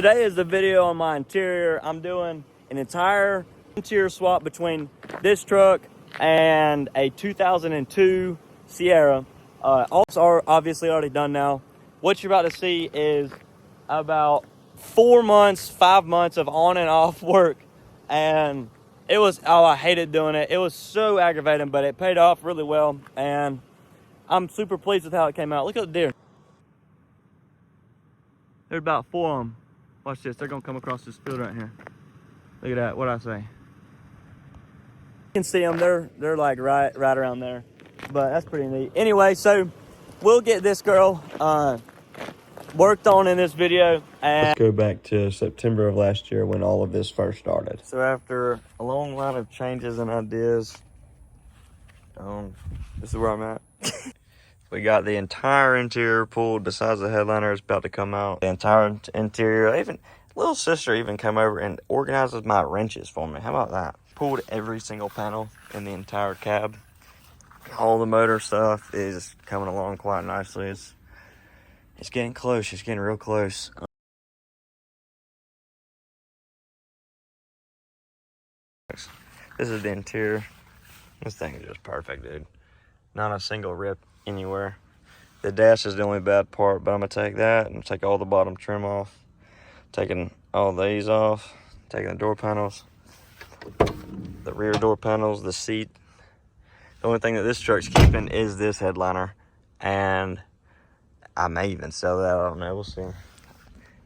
Today is the video on my interior. I'm doing an entire interior swap between this truck and a 2002 Sierra. All are obviously already done now. What you're about to see is about 5 months of on and off work. And it was, oh, I hated doing it. It was so aggravating, but it paid off really well. And I'm super pleased with how it came out. Look at the deer. There's about 4 of them. Watch this, they're gonna come across this field right here. Look at that, what'd I say? You can see them, they're like right around there. But that's pretty neat. Anyway, so we'll get this girl worked on in this video. And let's go back to September of last year when all of this first started. So after a long line of changes and ideas, this is where I'm at. We got the entire interior pulled besides the headliner is about to come out. The entire interior, even little sister even came over and organizes my wrenches for me. How about that? Pulled every single panel in the entire cab. All the motor stuff is coming along quite nicely. It's getting close. It's getting real close. This is the interior. This thing is just perfect, dude. Not a single rip anywhere. The dash is the only bad part, but I'm gonna take that and take all the bottom trim off, taking all these off, taking the door panels, the rear door panels, the seat. The only thing that this truck's keeping is this headliner, and I may even sell that. I don't know, we'll see. In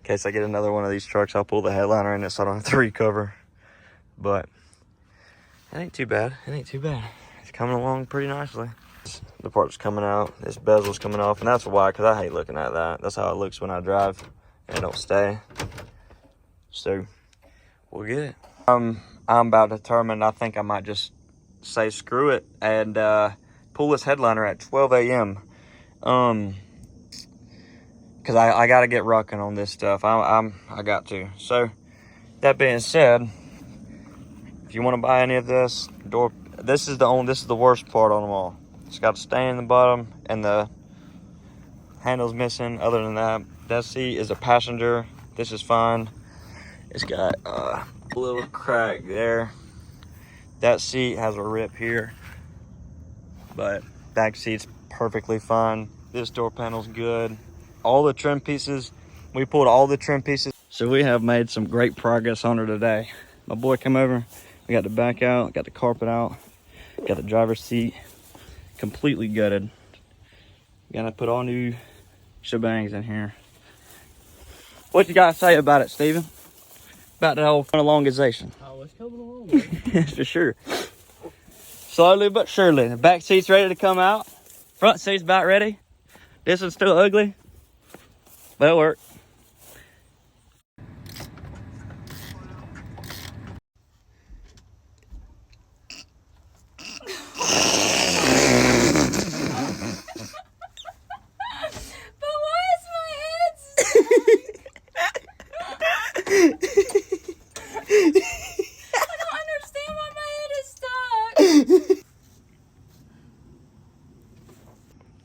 case I get another one of these trucks, I'll pull the headliner in it so I don't have to recover. But it ain't too bad. It ain't too bad. It's coming along pretty nicely. The part's coming out, this bezel's coming off, and that's why, because I hate looking at that. That's how it looks when I drive and it don't stay. So we'll get it. I'm about determined. I think I might just say screw it and pull this headliner at 12 a.m. Because I got to get rucking on this stuff. I got to. So that being said, if you want to buy any of this this is the worst part on them all. It's got a stain in the bottom and the handle's missing. Other than that, that seat is a passenger. This is fine. It's got a little crack there. That seat has a rip here, but back seat's perfectly fine. This door panel's good. All the trim pieces, we pulled all the trim pieces. So we have made some great progress on her today. My boy came over, we got the back out, got the carpet out, got the driver's seat completely gutted. Gonna put all new shebangs in here. What you gotta say about it, Steven? About the whole elongation? Oh, it's coming along, man. For sure. Slowly but surely. The back seat's ready to come out. Front seat's about ready. This one's still ugly, but it'll work.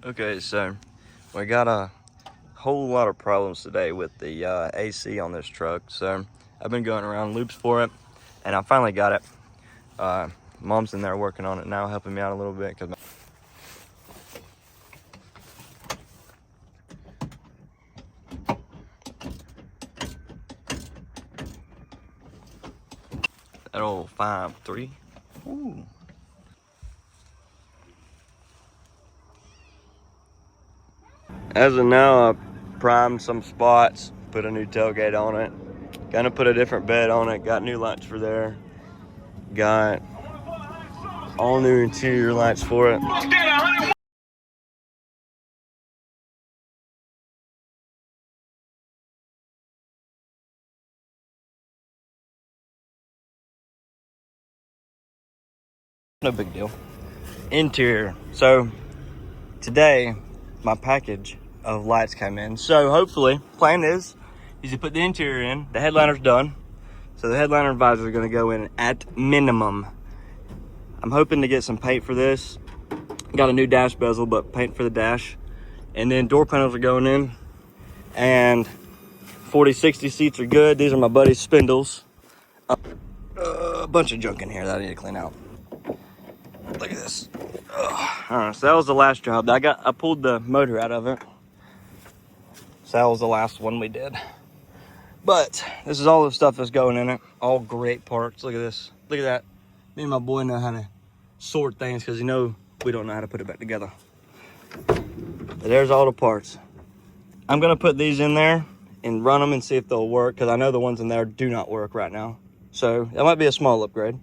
Okay, so we got a whole lot of problems today with the AC on this truck. So I've been going around loops for it, and I finally got it. Mom's in there working on it now, helping me out a little bit. That old 5.3. Ooh. As of now, I primed some spots, put a new tailgate on it, gonna put a different bed on it, got new lights for there, got all new interior lights for it. No big deal. Interior. So today, my package of lights came in. So hopefully, plan is to put the interior in. The headliner's done. So the headliner and visor are gonna go in at minimum. I'm hoping to get some paint for this. Got a new dash bezel, but paint for the dash. And then door panels are going in. And 40, 60 seats are good. These are my buddy's spindles. A bunch of junk in here that I need to clean out. Look at this. Alright, so that was the last job. I pulled the motor out of it. So that was the last one we did. But this is all the stuff that's going in it. All great parts. Look at this. Look at that. Me and my boy know how to sort things because we don't know how to put it back together. But there's all the parts. I'm gonna put these in there and run them and see if they'll work because I know the ones in there do not work right now. So that might be a small upgrade.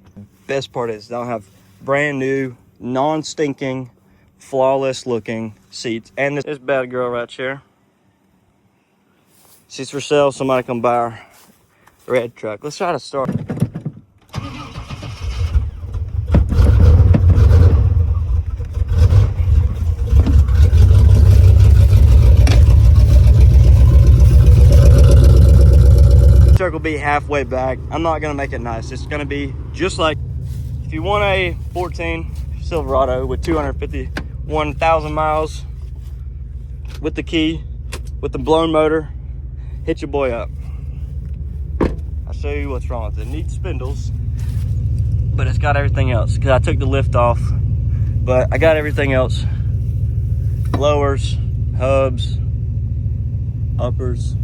Best part is they'll have brand new, non-stinking, flawless looking seats. And this bad girl right here. She's for sale. Somebody come buy her red truck. Let's try to start. Truck will be halfway back. I'm not gonna make it nice. It's gonna be just like if you want a 14 Silverado with 251,000 miles with the key, with the blown motor, hit your boy up. I'll show you what's wrong with it. It needs spindles, but it's got everything else because I took the lift off, but I got everything else. Lowers, hubs, uppers,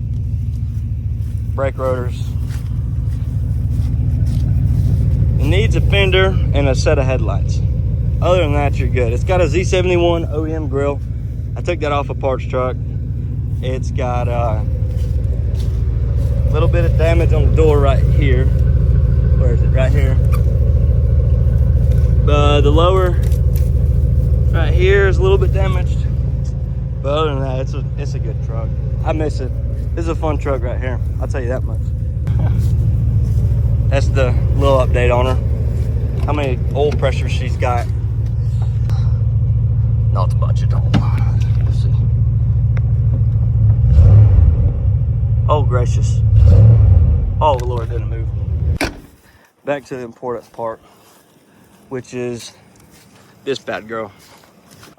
brake rotors. It needs a fender and a set of headlights. Other than that, you're good. It's got a Z71 OEM grill. I took that off a parts truck. It's got a little bit of damage on the door right here. Where is it? Right here. The lower right here is a little bit damaged. But other than that, it's a good truck. I miss it. This is a fun truck right here. I'll tell you that much. That's the little update on her. How many oil pressures she's got. Not much at all. Let's see. Oh, gracious. Oh, Lord, didn't move. Back to the important part, which is this bad girl.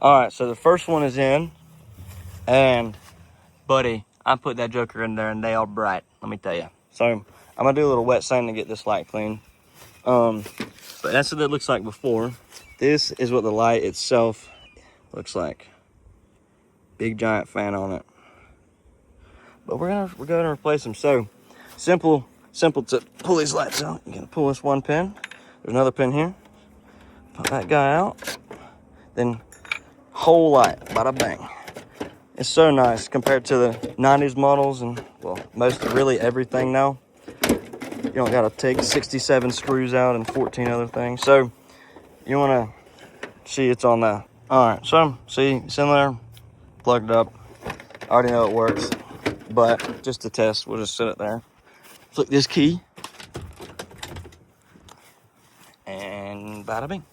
All right, so the first one is in, and buddy, I put that joker in there and they are bright, let me tell you. So I'm gonna do a little wet sand to get this light clean. But that's what it looks like before. This is what the light itself looks like. Big giant fan on it. But we're gonna replace them. So simple to pull these lights out. You're gonna pull this one pin. There's another pin here. Pop that guy out. Then whole light, bada bang. It's so nice compared to the 90s models and, well, most really everything now. You don't gotta take 67 screws out and 14 other things. So you wanna see it's on that. All right, so see it's in there, plugged up. I already know it works, but just to test, we'll just set it there. Flick this key, and bada bing.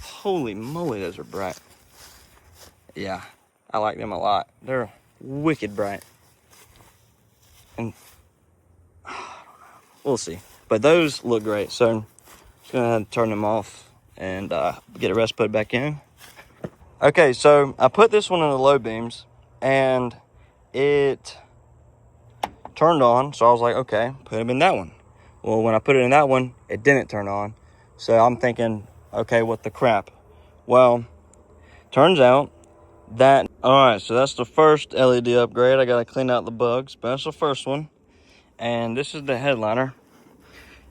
Holy moly, those are bright. Yeah, I like them a lot. They're wicked bright. And we'll see. But those look great. So I'm just gonna turn them off and get a rest put back in. Okay, so I put this one in the low beams and it turned on. So I was like, okay, put them in that one. Well, when I put it in that one, it didn't turn on. So I'm thinking, okay, what the crap? Well, turns out that, all right, so that's the first LED upgrade. I gotta clean out the bugs, but that's the first one. And this is the headliner.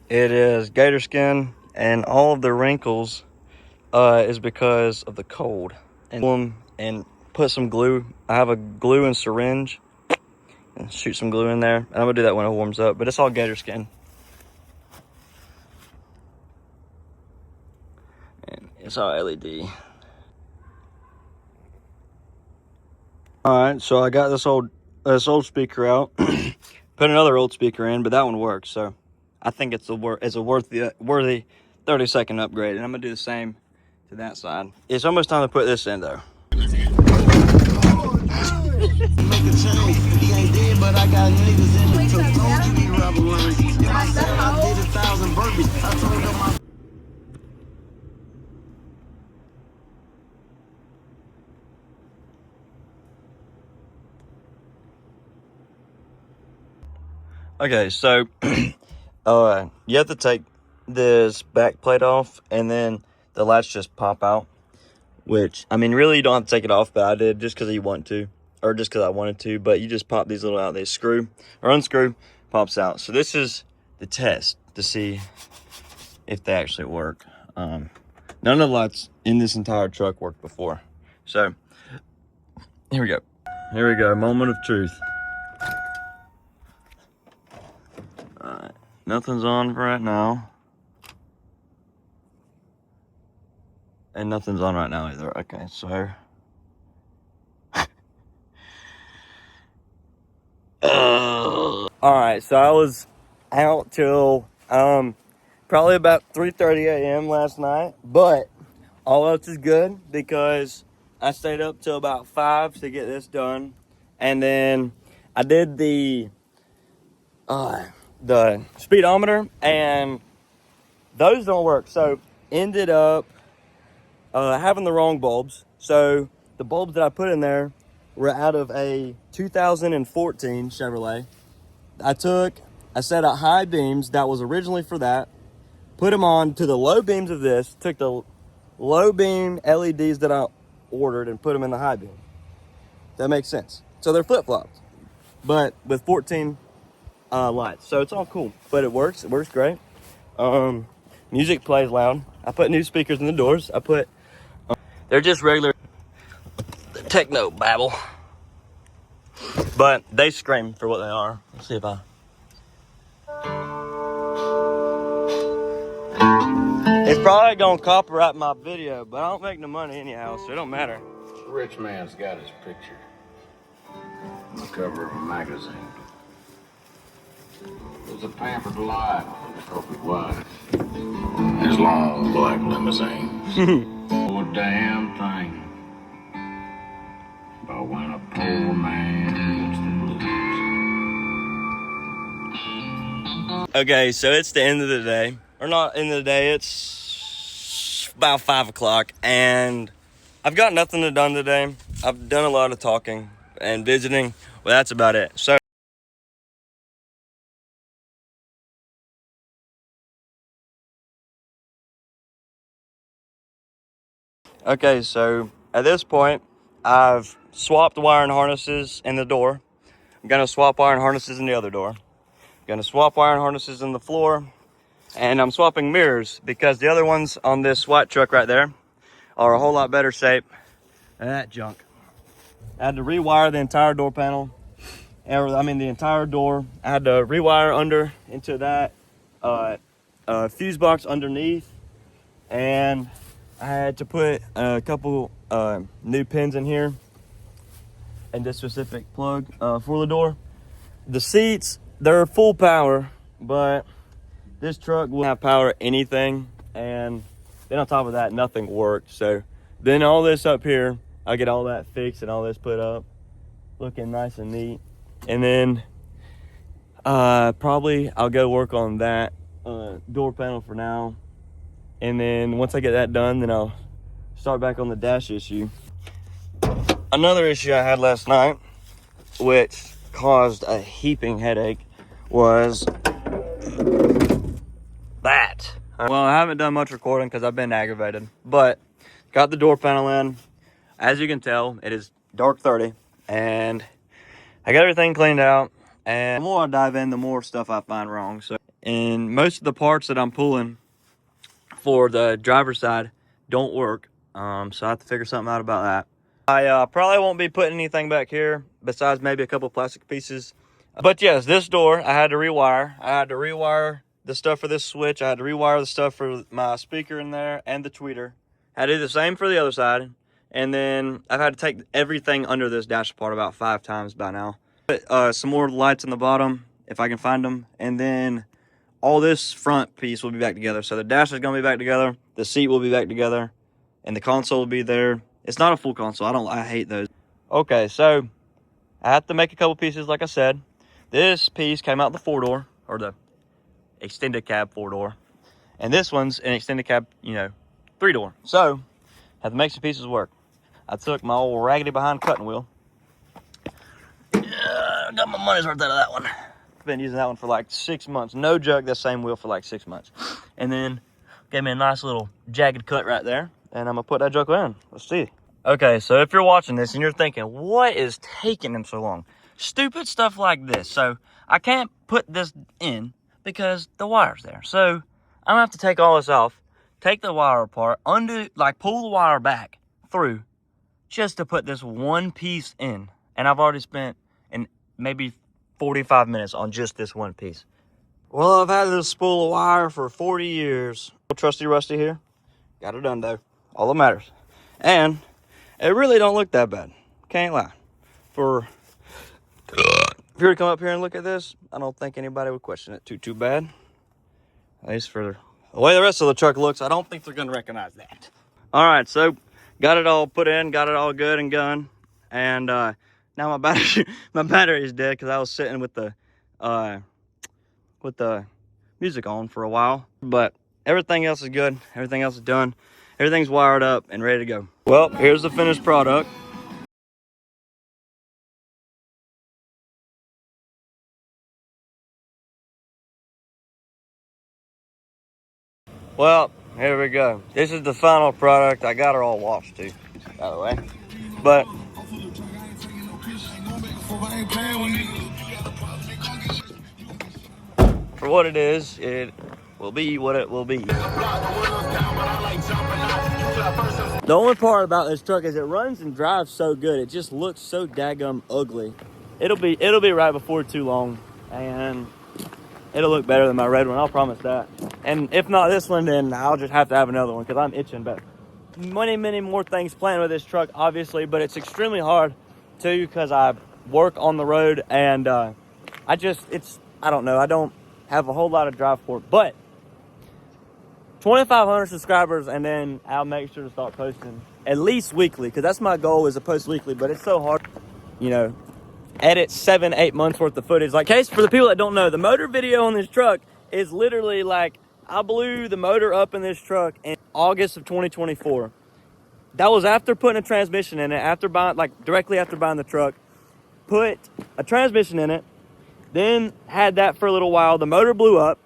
It is gator skin, and all of the wrinkles is because of the cold. And put some glue. I have a glue and syringe, and shoot some glue in there. And I'm gonna do that when it warms up, but it's all gator skin. And it's all LED. All right, so I got this old speaker out. Put another old speaker in, but that one works. So I think it's a worthy 30-second upgrade, and I'm gonna do the same to that side. It's almost time to put this in though. Make a change. He ain't dead, but I got niggas in the truck. Don't you be robbing lanes. And I said I did 1,000 burpees. I told them I Okay, so you have to take this back plate off, and then the lights just pop out. Which, I mean, really, you don't have to take it off, but I did just because you want to, or just because I wanted to. But you just pop these little out. They screw or unscrew, pops out. So this is the test to see if they actually work. None of the lights in this entire truck worked before. So here we go. Here we go. Moment of truth. Alright. Nothing's on right now. And nothing's on right now either. Okay, so. Alright, so I was out till probably about 3:30 a.m. last night. But all else is good because I stayed up till about 5 to get this done. And then I did the speedometer, and those don't work. So ended up having the wrong bulbs. So the bulbs that I put in there were out of a 2014 Chevrolet. I set up high beams that was originally for that, put them on to the low beams of this, took the low beam LEDs that I ordered and put them in the high beam. That makes sense. So they're flip-flopped, but with 14 lights. So it's all cool, but it works great. Music plays loud. I put new speakers in the doors. They're just regular techno babble, but they scream for what they are. Let's see if it's probably gonna copyright my video, but I don't make no money anyhow, so it don't matter. Rich man's got his picture on the cover of a magazine. There's a pampered life and a trophy wife. His long black limousine. Oh, a damn thing about when a poor man gets the blues. Okay, so it's the end of the day. Or not end of the day, it's about 5 o'clock, and I've got nothing done today. I've done a lot of talking and visiting. Well, that's about it. So okay, so at this point, I've swapped wire and harnesses in the door. I'm gonna swap wire and harnesses in the other door. I'm gonna swap wire and harnesses in the floor. And I'm swapping mirrors because the other ones on this white truck right there are a whole lot better shape than that junk. I had to rewire the entire door panel. The entire door. I had to rewire under into that fuse box underneath. And I had to put a couple new pins in here and this specific plug for the door. The seats, they're full power, but this truck will have power anything, and then on top of that, nothing worked. So then all this up here, I'll get all that fixed and all this put up, looking nice and neat. And then probably I'll go work on that door panel for now. And then once I get that done, then I'll start back on the dash issue. Another issue I had last night, which caused a heaping headache, was that. Well, I haven't done much recording because I've been aggravated, but got the door panel in. As you can tell, it is dark 30, and I got everything cleaned out. And the more I dive in, the more stuff I find wrong. So, and most of the parts that I'm pulling for the driver's side don't work. So I have to figure something out about that. I probably won't be putting anything back here besides maybe a couple plastic pieces. But yes, this door I had to rewire. I had to rewire the stuff for this switch. I had to rewire the stuff for my speaker in there and the tweeter. I had to do the same for the other side. And then I've had to take everything under this dash apart about 5 times by now. Put some more lights on the bottom if I can find them. And then all this front piece will be back together. So the dash is going to be back together. The seat will be back together. And the console will be there. It's not a full console. I hate those. Okay, so I have to make a couple pieces like I said. This piece came out the 4-door, or the extended cab 4-door. And this one's an extended cab, 3-door. So, I have to make some pieces work. I took my old raggedy behind cutting wheel. Got my money's worth out of that one. been using that one for like 6 months. No joke, that same wheel for like 6 months. And then gave me a nice little jagged cut right there. And I'm gonna put that joker in. Let's see. Okay, so if you're watching this and you're thinking, what is taking him so long? Stupid stuff like this. So I can't put this in because the wire's there. So I'm gonna have to take all this off, take the wire apart, pull the wire back through just to put this one piece in. And I've already spent maybe 45 minutes on just this one piece. Well, I've had this spool of wire for 40 years. Trusty Rusty here. Got it done though. All that matters. And it really don't look that bad. Can't lie. If you were to come up here and look at this, I don't think anybody would question it too bad. At least for the way the rest of the truck looks, I don't think they're gonna recognize that. All right, so got it all put in, got it all good and done. And now my battery is dead because I was sitting with the music on for a while. But everything else is good. Everything else is done. Everything's wired up and ready to go. Well, here's the finished product. Well, here we go. This is the final product. I got her all washed too, by the way. But for what it is, it will be what it will be. The only part about this truck is it runs and drives so good. It just looks so daggum ugly. It'll be right before too long, and it'll look better than my red one. I'll promise that. And if not this one, then I'll just have to have another one because I'm itching. But many more things planned with this truck, obviously. But it's extremely hard too because I work on the road, and I don't know. I don't have a whole lot of drive for it, but 2,500 subscribers, and then I'll make sure to start posting at least weekly, because that's my goal, is to post weekly. But it's so hard, edit 7-8 months worth of footage. Like, case for the people that don't know, the motor video on this truck is literally like, I blew the motor up in this truck in August of 2024. That was after putting a transmission in it, directly after buying the truck. Put a transmission in it, then had that for a little while. The motor blew up.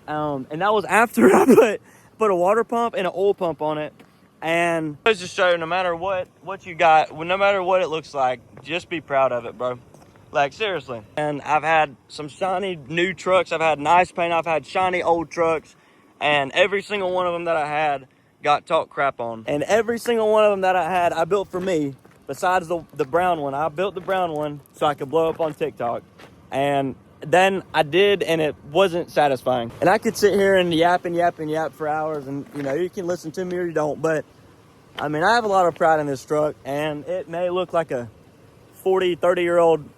And that was after I put a water pump and an oil pump on it. And let's just show you, no matter what you got, no matter what it looks like, just be proud of it, bro. Like, seriously. And I've had some shiny new trucks. I've had nice paint. I've had shiny old trucks. And every single one of them that I had got talked crap on. And every single one of them that I had, I built for me. Besides the brown one. I built the brown one so I could blow up on TikTok. And then I did, and it wasn't satisfying. And I could sit here and yap for hours, and you can listen to me or you don't, but I mean, I have a lot of pride in this truck, and it may look like a 30-year-old,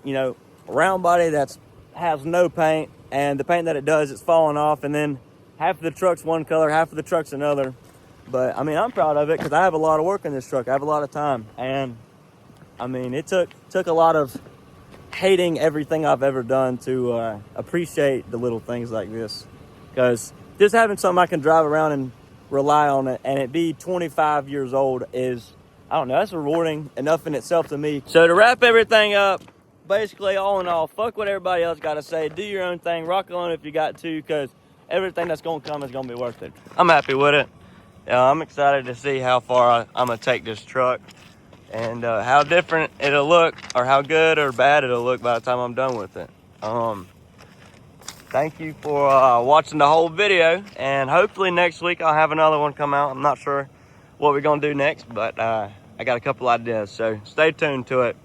round body that has no paint, and the paint that it does, it's falling off, and then half of the truck's one color, half of the truck's another. But I mean, I'm proud of it because I have a lot of work in this truck. I have a lot of time, and I mean, it took a lot of hating everything I've ever done to appreciate the little things like this, because just having something I can drive around and rely on it, and it be 25 years old, is, I don't know, that's rewarding enough in itself to me. So to wrap everything up, basically, all in all, fuck what everybody else got to say. Do your own thing, rock on if you got to, because everything that's gonna come is gonna be worth it. I'm happy with it. I'm excited to see how far I'm gonna take this truck, and how different it'll look, or how good or bad it'll look by the time I'm done with it. Thank you for watching the whole video, and hopefully next week I'll have another one come out. I'm not sure what we're gonna do next, but I got a couple ideas, so stay tuned to it.